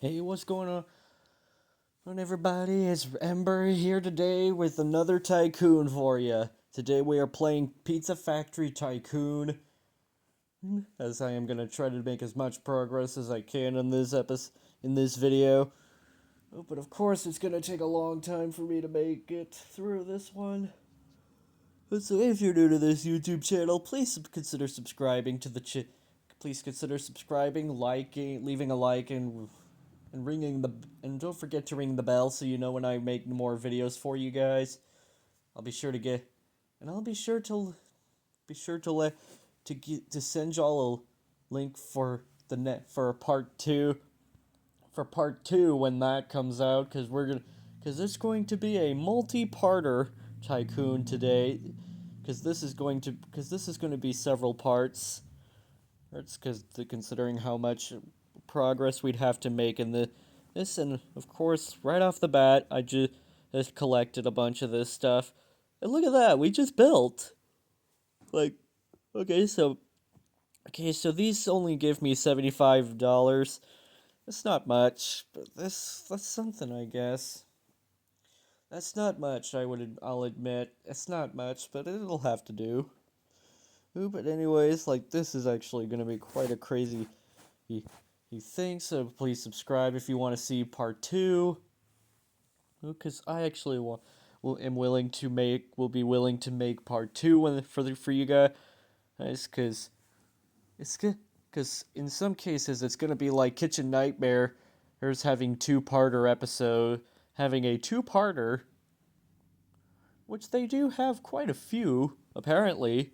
Hey, what's going on, everybody? It's Ember here today with another Tycoon for you. Today we are playing Pizza Factory Tycoon, as I am gonna try to make as much progress as I can in this video. Oh, but of course, it's gonna take a long time for me to make it through this one. So if you're new to this YouTube channel, please consider subscribing to the Please consider subscribing, liking, leaving a like, and ringing the and don't forget to ring the bell so you know when I make more videos for you guys. I'll be sure to get and I'll be sure to let to send y'all a link for the net for part 2 when that comes out cuz it's going to be a multi-parter tycoon today cuz this is going to be several parts. It's because considering how much progress we'd have to make in this, and of course, right off the bat, I just collected a bunch of this stuff. And look at that, we just built. Like, okay, so these only give me $75. That's not much, but that's something, I guess. That's not much. I'll admit it's not much, but it'll have to do. Ooh, but anyways, like this is actually gonna be quite a crazy thing. So please subscribe if you want to see part 2. Because I actually will be willing to make part 2 for you guys. Because it's good. Because in some cases it's gonna be like Kitchen Nightmare. There's having a two-parter, which they do have quite a few apparently.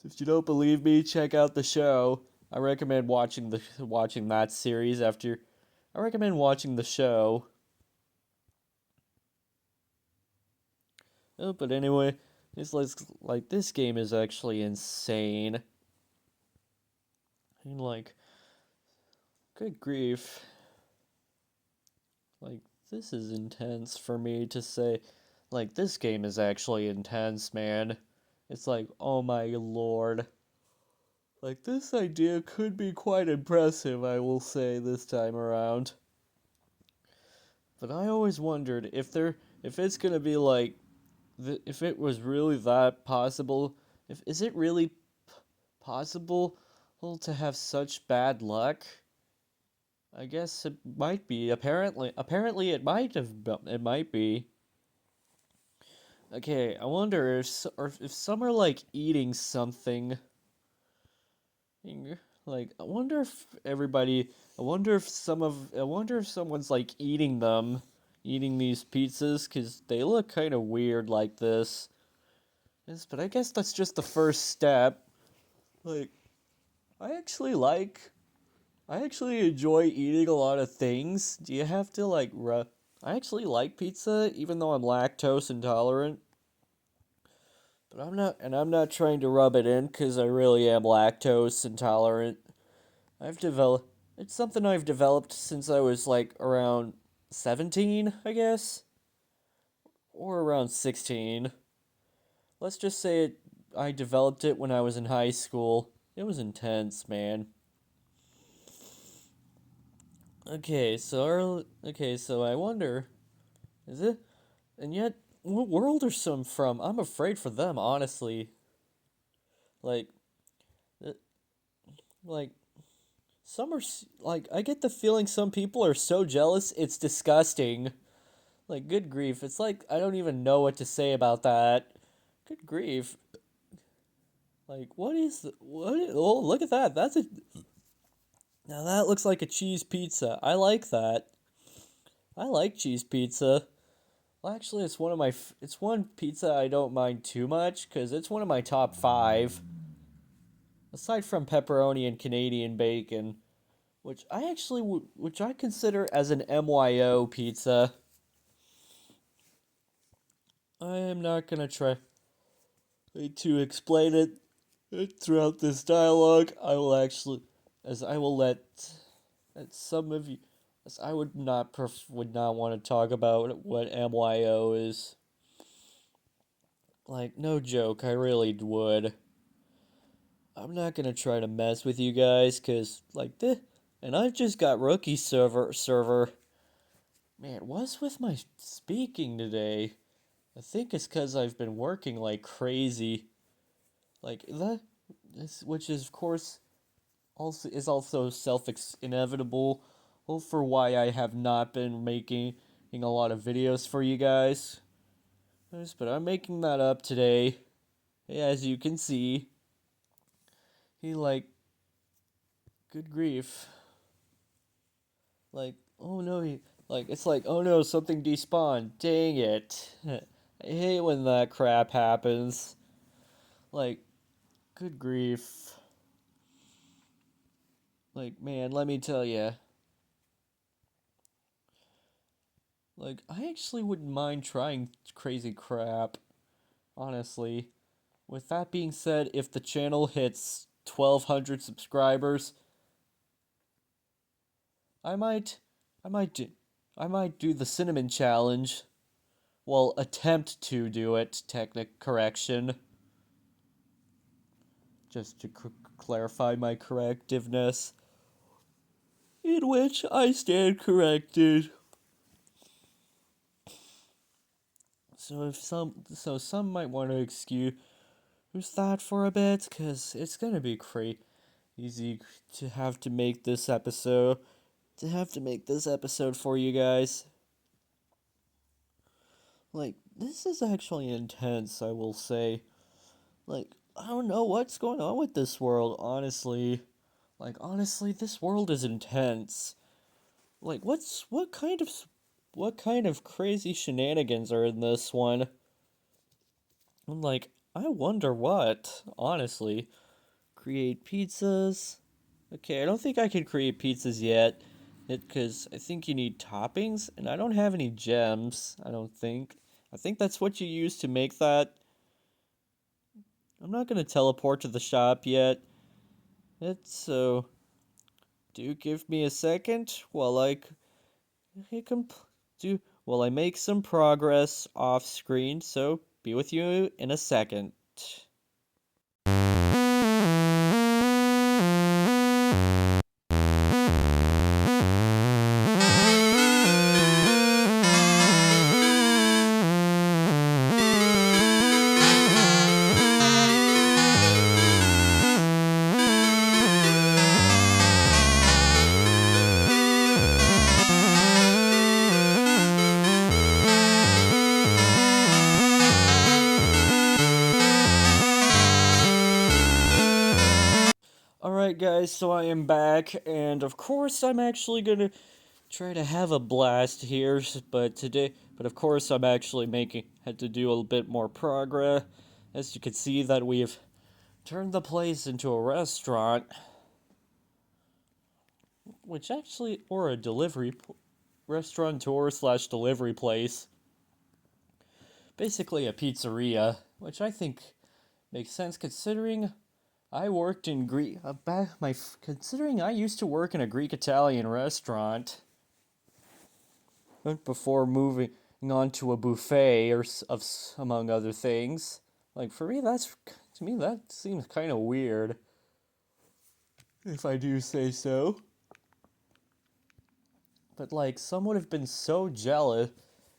If you don't believe me, check out the show. I recommend watching that series after. I recommend watching the show. Oh, but anyway, it's like this game is actually insane. I mean, like, good grief. Like, this is intense for me to say. Like, this game is actually intense, man. It's like, oh my lord. Like, this idea could be quite impressive, I will say, this time around. But I always wondered if it's gonna be like, if it was really that possible, is it really possible to have such bad luck? I guess it might be. Apparently it might be. Okay, I wonder if some are like eating something. Like, I wonder if someone's like eating these pizzas, because they look kind of weird like this. Yes, but I guess that's just the first step. Like, I actually like, I actually enjoy eating a lot of things. Do you have to like, I actually like pizza, even though I'm lactose intolerant. But I'm not trying to rub it in, because I really am lactose intolerant. I've developed It's something I've developed since I was like around 17, I guess, or around 16. Let's just say I developed it when I was in high school. It was intense, man. Okay, so I wonder, is it? And yet, what world are some from? I'm afraid for them, honestly. Like, uh, like some are like, I get the feeling some people are so jealous it's disgusting. Like, good grief. It's like I don't even know what to say about that. Good grief. Like, oh, look at that. Now that looks like a cheese pizza. I like that. I like cheese pizza. Well, actually, it's one pizza I don't mind too much cuz it's one of my top 5 aside from pepperoni and Canadian bacon, which I consider as an MYO pizza. I am not going to try to explain it throughout this dialogue. As I will let some of you, as I would not want to talk about what MYO is. Like, no joke, I really would. I'm not gonna try to mess with you guys, cause like this, And I've just got rookie server. Man, what's with my speaking today? I think it's because I've been working like crazy. Like that, which is of course also self inevitable for why I have not been making a lot of videos for you guys. But I'm making that up today. As you can see, he like good grief. Like, oh no, it's like, oh no, something despawned. Dang it. I hate when that crap happens. Like, good grief. Like, man, let me tell you. Like, I actually wouldn't mind trying crazy crap, honestly. With that being said, if the channel hits 1,200 subscribers, I might, I might do, I might do the cinnamon challenge. Well, attempt to do it. Technic correction. Just to clarify my correctiveness, in which I stand corrected. So some might want to excuse that for a bit, cause it's gonna be crazy to have to make this episode, for you guys. Like, this is actually intense, I will say. Like, I don't know what's going on with this world, honestly. Like, honestly, this world is intense. Like, what kind of crazy shenanigans are in this one? I'm like, I wonder what, honestly. Create pizzas. Okay, I don't think I can create pizzas yet. Because I think you need toppings, and I don't have any gems, I don't think. I think that's what you use to make that. I'm not gonna teleport to the shop yet. So do give me a second while I make some progress off screen. So be with you in a second. Alright guys, so I am back, and of course I'm actually gonna try to have a blast here, but of course I'm actually had to do a bit more progress. As you can see that we've turned the place into a restaurant, or a restaurateur slash delivery place. Basically a pizzeria, which I think makes sense considering I worked in considering I used to work in a Greek Italian restaurant before moving on to a buffet among other things. Like for me, to me that seems kind of weird, if I do say so. But like, some would have been so jealous.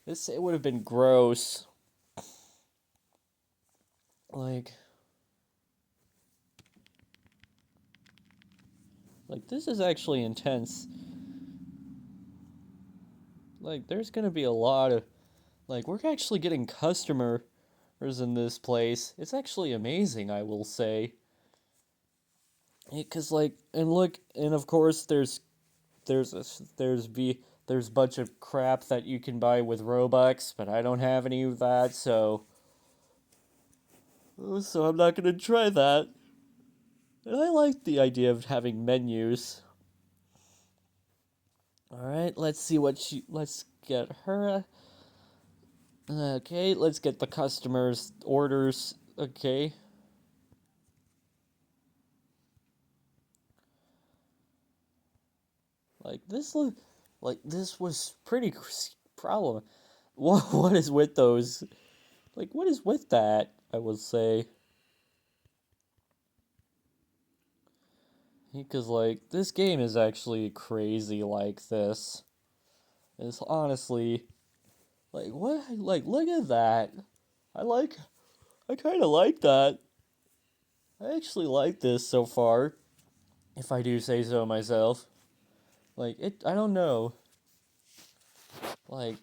It would have been gross. Like, this is actually intense. Like, there's gonna be a lot of, we're actually getting customers in this place. It's actually amazing, I will say. Because and of course there's a, there's a bunch of crap that you can buy with Robux, but I don't have any of that, so I'm not gonna try that. And I like the idea of having menus. Alright, let's get her. Okay, let's get the customers' orders. Okay. Like, this was pretty problem. What is with those? Like, what is with that, I will say. Because, like, this game is actually crazy like this. It's honestly, like, what? Like, look at that. I like, I kind of like that. I actually like this so far, if I do say so myself. I don't know. Like,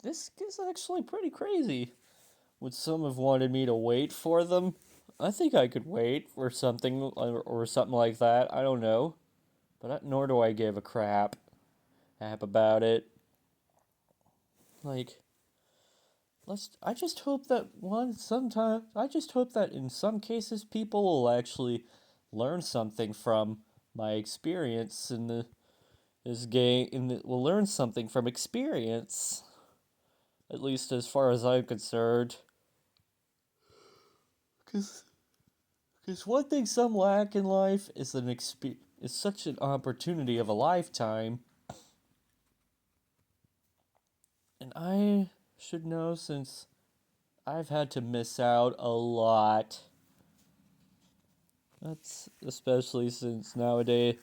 this is actually pretty crazy. Would some have wanted me to wait for them? I think I could wait or something, or something like that. I don't know. But nor do I give a crap about it. Like, I just hope that I just hope that in some cases people will actually learn something from my experience in this game. Will learn something from experience, at least as far as I'm concerned. Cause, Cause one thing some lack in life is is such an opportunity of a lifetime, and I should know since I've had to miss out a lot. That's especially since nowadays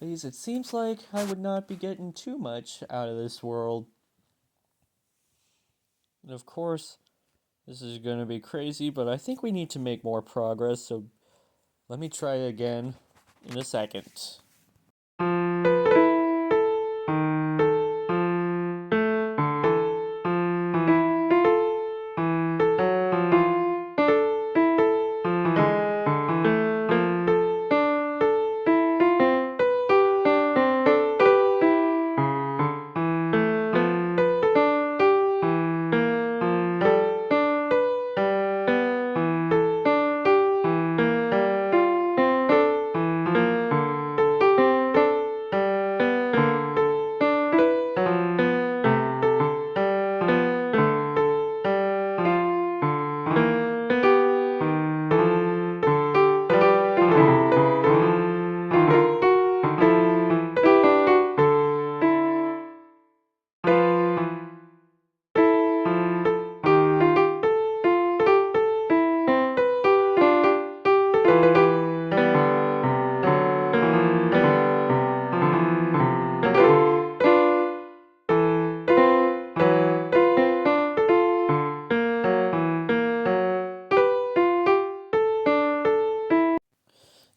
it seems like I would not be getting too much out of this world. And of course, this is going to be crazy, but I think we need to make more progress, so let me try again in a second.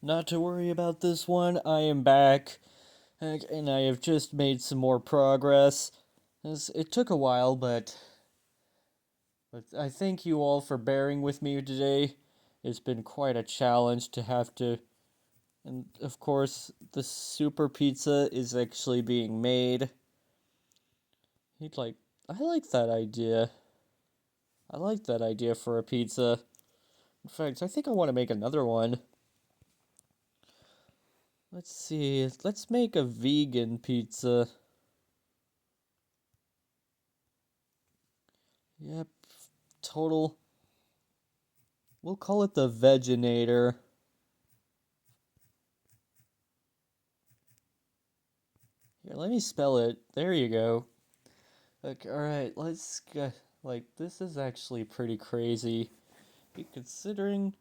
Not to worry about this one, I am back, and I have just made some more progress. It took a while, but I thank you all for bearing with me today. It's been quite a challenge to have to. And of course, the super pizza is actually being made. He'd like. I like that idea. I like that idea for a pizza. In fact, I think I want to make another one. Let's see. Let's make a vegan pizza. Yep. Total. We'll call it the Veginator. Here, let me spell it. There you go. Okay, alright, let's get. Like, this is actually pretty crazy. Considering.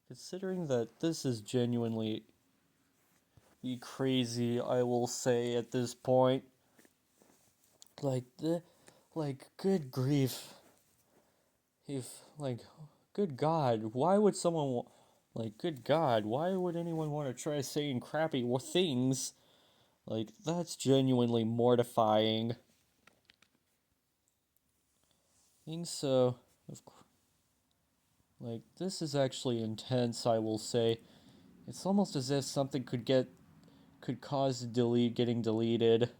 Considering that this is genuinely crazy, I will say at this point. Like, good grief. If, like, good God, why would good God, why would anyone want to try saying crappy things? Like, that's genuinely mortifying. Think so. Like, this is actually intense, I will say. It's almost as if something could cause getting deleted.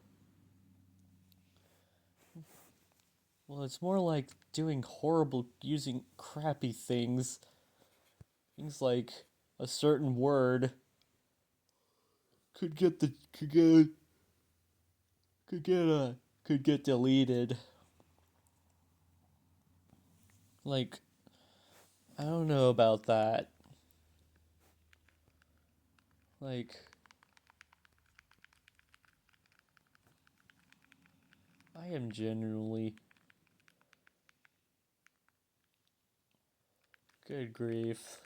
Well, it's more like doing using crappy things. Things like a certain word could get could get deleted. Like, I don't know about that. Like, I am genuinely good grief.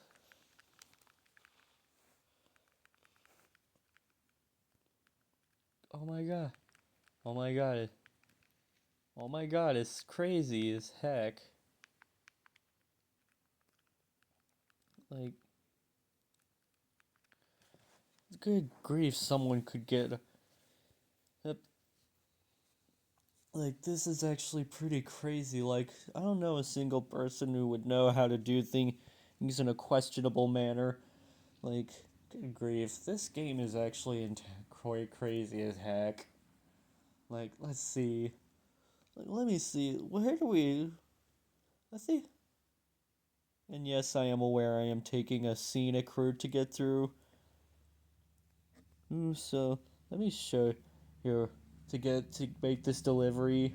Oh my god. Oh my god. Oh my god, it's crazy as heck. Like, good grief, someone could get. Like, this is actually pretty crazy. Like, I don't know a single person who would know how to do things in a questionable manner. Like, good grief, this game is actually quite crazy as heck. Like, let's see. Like, let me see. Where do we. I think. And yes, I am aware I am taking a scenic route to get through. So, let me show here to make this delivery.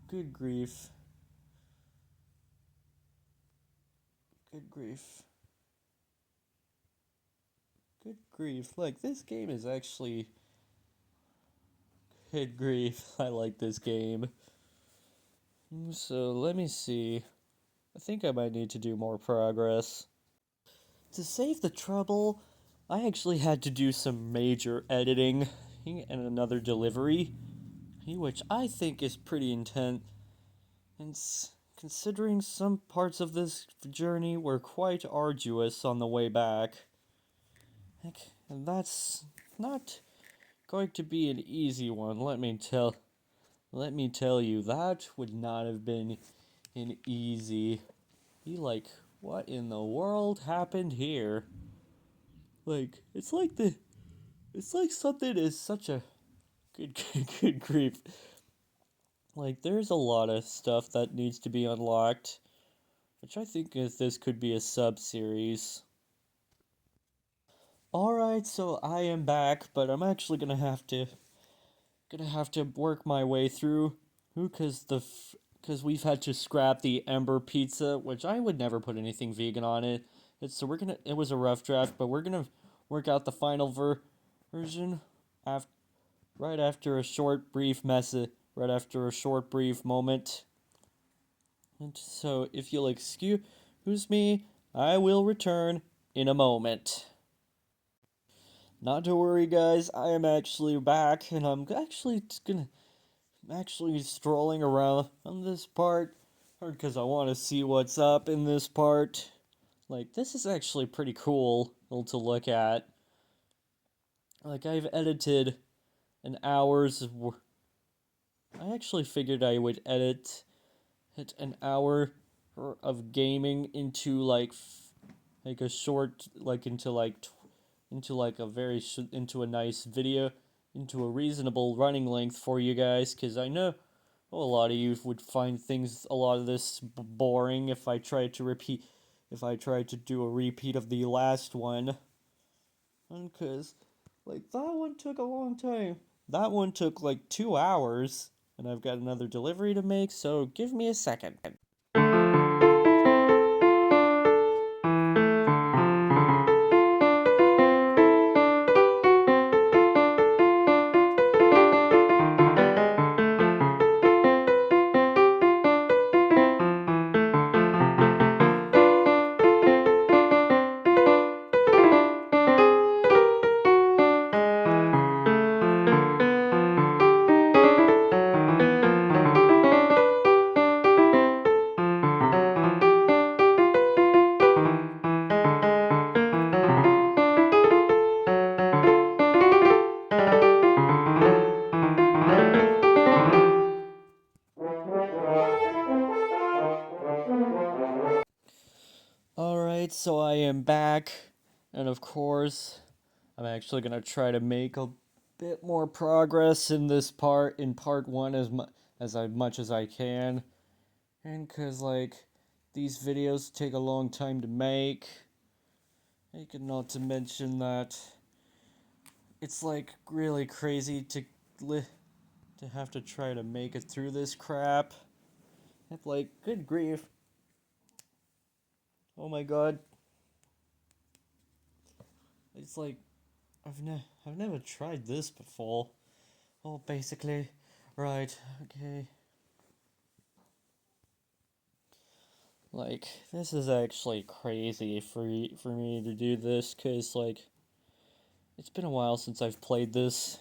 Good grief. Good grief. Good grief. Like, this game is actually. Good grief. I like this game. So, let me see. I think I might need to do more progress. To save the trouble, I actually had to do some major editing and another delivery, which I think is pretty intense. And considering some parts of this journey were quite arduous on the way back, and that's not going to be an easy one. Let me tell you, that would not have been an easy. Be like, what in the world happened here? Like, it's like something is such a good grief. Like, there's a lot of stuff that needs to be unlocked, which I think is this could be a sub series. All right, so I am back, but I'm actually gonna have to work my way through, because we've had to scrap the Ember pizza, which I would never put anything vegan on it. It was a rough draft, but we're gonna work out the final version after right after a short brief message, right after a short brief moment. And so if you'll excuse me, I will return in a moment. Not to worry, guys. I am actually back, and I'm actually strolling around on this part because I want to see what's up in this part. Like, this is actually pretty cool to look at. Like, I've edited an hour's. I actually figured I would edit an hour of gaming into like a short like into like a into a nice video, into a reasonable running length for you guys, because I know a lot of you would find a lot of this boring if I tried to do a repeat of the last one. Because like that one took a long time. That one took like 2 hours, and I've got another delivery to make, so give me a second. Alright, so I am back, and of course, I'm actually gonna try to make a bit more progress in this part, in part one, much as I can. And cause like, these videos take a long time to make, not to mention that it's like really crazy to have to try to make it through this crap. Like, good grief. Oh my god. It's like, I've never tried this before. Oh, basically. Right, okay. Like, this is actually crazy for me to do this, cause like, It's been a while since I've played this.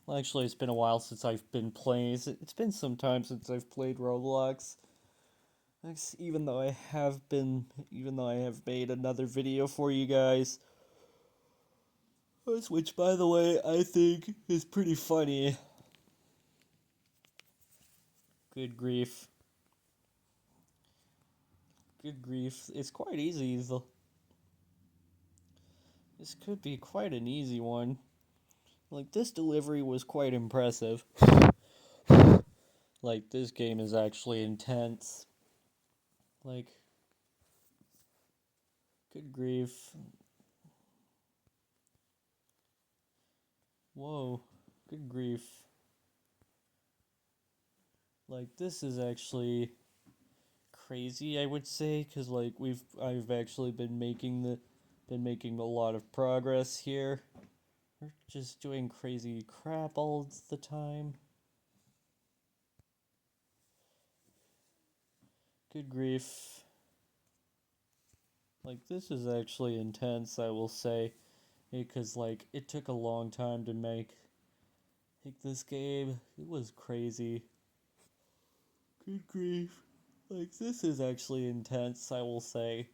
Well, actually, it's been a while since I've been playing. It's been some time since I've played Roblox. Even though I have made another video for you guys, which, by the way, I think is pretty funny. Good grief. Good grief. It's quite easy. This could be quite an easy one. Like, this delivery was quite impressive. Like, this game is actually intense. Like, good grief. Whoa. Good grief. Like, this is actually crazy, I would say, because like I've actually been making a lot of progress here. We're just doing crazy crap all the time. Good grief. Like, this is actually intense, I will say, because like it took a long time to make this game. It was crazy. Good grief. Like, this is actually intense, I will say.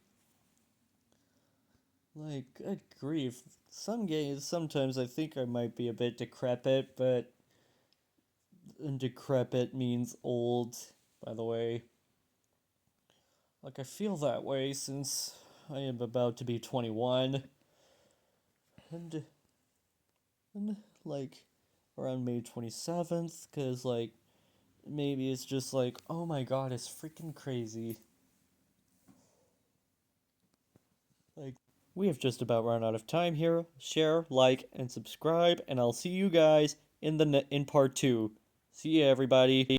Like, good grief. Some games, sometimes I think I might be a bit decrepit, but decrepit means old, by the way. Like, I feel that way since I am about to be 21. And, and like, around May 27th, because, like, maybe it's just like, oh my god, it's freaking crazy. Like, we have just about run out of time here. Share, like, and subscribe, and I'll see you guys in part 2. See ya, everybody.